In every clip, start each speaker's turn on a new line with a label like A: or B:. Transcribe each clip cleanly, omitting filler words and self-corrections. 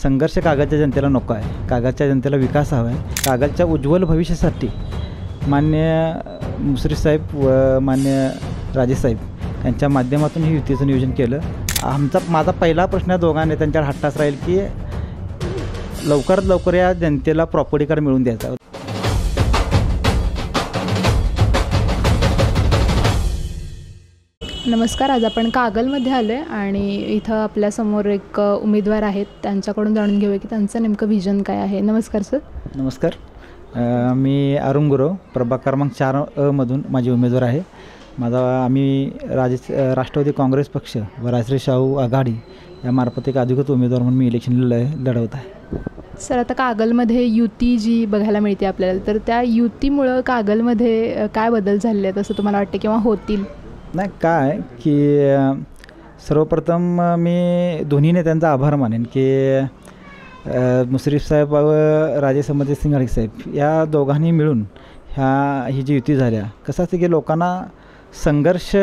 A: संघर्ष कागलच्या जनतेला नको आहे. कागलच्या जनतेला विकास हवा आहे. कागलच्या उज्ज्वल भविष्यासाठी माननीय मुश्रीफ साहेब व माननीय राजे साहेब यांच्या माध्यमातून ही युतीचं नियोजन केलं. माझा पहिला प्रश्न या दोघां नेत्यांच्या हट्टास राहील की लवकरात लवकर या जनतेला प्रॉपर्टी कार्ड मिळवून द्यायचा.
B: नमस्कार. आज आपण कागलमध्ये आलो आहे आणि इथं आपल्यासमोर एक उमेदवार आहेत. त्यांच्याकडून जाणून घेऊया की त्यांचं नेमकं व्हिजन काय आहे. नमस्कार सर.
A: नमस्कार. मी अरुण गुरव, प्रभाग क्रमांक 4 मधून माझी उमेदवार आहे. आम्ही राष्ट्रवादी काँग्रेस पक्ष व राजश्री शाहू आघाडी यामार्फत एक अधिकृत उमेदवार म्हणून मी इलेक्शन लढवत आहे.
B: सर, आता कागलमध्ये युती जी बघायला मिळते आपल्याला, तर त्या युतीमुळं कागलमध्ये काय बदल झाले आहेत असं तुम्हाला वाटते किंवा होतील?
A: नाही, काय की सर्वप्रथम मी दोन्ही नेत्यांचा आभार मानेन की मुश्रीफ साहेब व राजे सिंघाडी साहेब या दोघांनी मिळून ही जी युती झाल्या. कसं असतं की लोकांना संघर्ष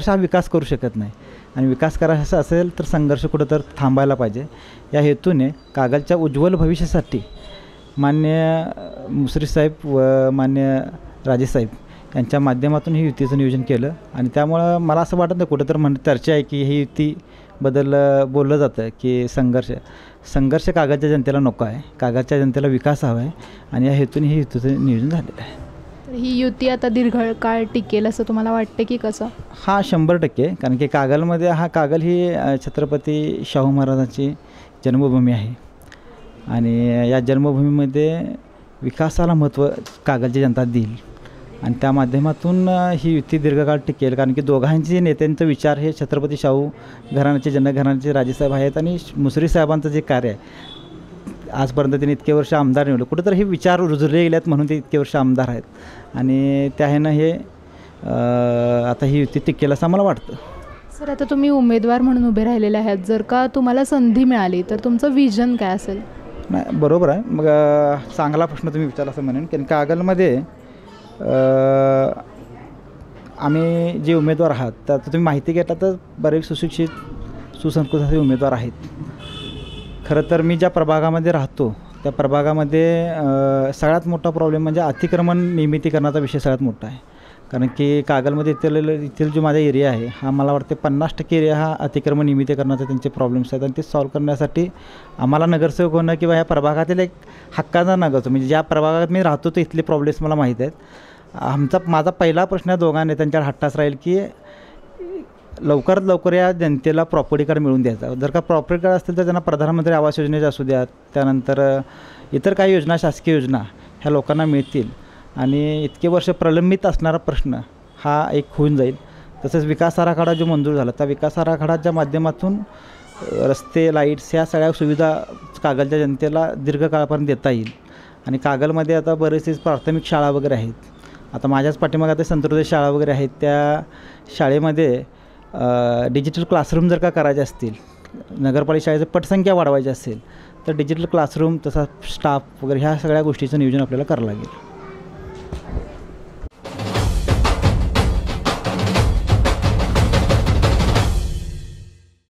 A: हा विकास करू शकत नाही आणि विकास करायचा असेल तर संघर्ष कुठं तर थांबायला पाहिजे. या हेतूने कागलच्या उज्ज्वल भविष्यासाठी माननीय मुश्रीफ साहेब व माननीय राजे साहेब यांच्या माध्यमातून ही युतीचं नियोजन केलं आणि त्यामुळं मला असं वाटत नाही कुठं तर चर्चा आहे की ही युतीबद्दल बोललं जातं की संघर्ष कागलच्या जनतेला नको आहे. कागलच्या जनतेला विकास हवा आहे आणि या हेतून ही युतीचं नियोजन झालेलं आहे.
B: तर ही युती आता दीर्घकाळ टिकेल असं तुम्हाला वाटते की कसं?
A: हा 100%. कारण की कागल ही छत्रपती शाहू महाराजांची जन्मभूमी आहे आणि या जन्मभूमीमध्ये विकासाला महत्त्व कागलची जनता देईल आणि त्या माध्यमातून ही युती दीर्घकाळ टिकेल. कारण की दोघांचे नेत्यांचे विचार हे छत्रपती शाहू घराण्याचे जनघराण्याचे राजेसाहेब आहेत आणि मुश्रीफ साहेबांचं जे कार्य आहे आजपर्यंत त्यांनी इतके वर्ष आमदार निवडले, कुठेतरी हे विचार रुजले गेलेत म्हणून ते इतके वर्ष आमदार आहेत आणि त्या ह्यानं हे आता ही युती टिकेल असं मला वाटतं.
B: सर, आता तुम्ही उमेदवार म्हणून उभे राहिलेले आहेत. जर का तुम्हाला संधी मिळाली तर तुमचं व्हिजन काय असेल?
A: नाही, बरोबर आहे. मग चांगला प्रश्न तुम्ही विचारला असं म्हणेन. कारण कागलमध्ये आम्ही जे उमेदवार आहात तर तुम्ही माहिती घेता तर बरेच सुशिक्षित सुसंस्कृत असे उमेदवार आहेत. खरं तर मी ज्या प्रभागामध्ये राहतो त्या प्रभागामध्ये सगळ्यात मोठा प्रॉब्लेम म्हणजे अतिक्रमण नियमितीकरणाचा विषय सगळ्यात मोठा आहे. कारण की कागलमध्ये इथील जो माझा एरिया आहे हा मला वाटते 50% एरिया हा अतिक्रमण नियमितीकरणाचे त्यांचे प्रॉब्लेम्स आहेत आणि ते सॉल्व्ह करण्यासाठी आम्हाला नगरसेवक होणं किंवा ह्या प्रभागातील एक हक्काचा नगरसेवक म्हणजे ज्या प्रभागात मी राहतो तर इथले प्रॉब्लेम्स मला माहीत आहेत. माझा पहिला प्रश्न दोघां नेत्यांच्या हट्टास राहील की लवकरात लवकर या जनतेला प्रॉपर्टी कार्ड मिळवून द्यायचा. जर का प्रॉपर्टी कार्ड असतील तर त्यांना प्रधानमंत्री आवास योजनेचे असू द्यात, त्यानंतर इतर काही योजना शासकीय योजना ह्या लोकांना मिळतील आणि इतके वर्ष प्रलंबित असणारा प्रश्न हा एक होऊन जाईल. तसंच विकास आराखडा जो मंजूर झाला त्या विकास आराखड्याच्या माध्यमातून रस्ते, लाईट्स ह्या सगळ्या सुविधा कागलच्या जनतेला दीर्घकाळापर्यंत देता येईल. आणि कागलमध्ये आता बरेचसे प्राथमिक शाळा वगैरे आहेत. आता माझ्याच पाठीमागे आता संतोदय शाळा वगैरे आहेत. त्या शाळेमध्ये डिजिटल क्लासरूम जर का करायचे असतील, नगरपालिका शाळेचं पटसंख्या वाढवायची असेल तर डिजिटल क्लासरूम तसा स्टाफ वगैरे ह्या सगळ्या गोष्टीचं नियोजन आपल्याला करावं लागेल.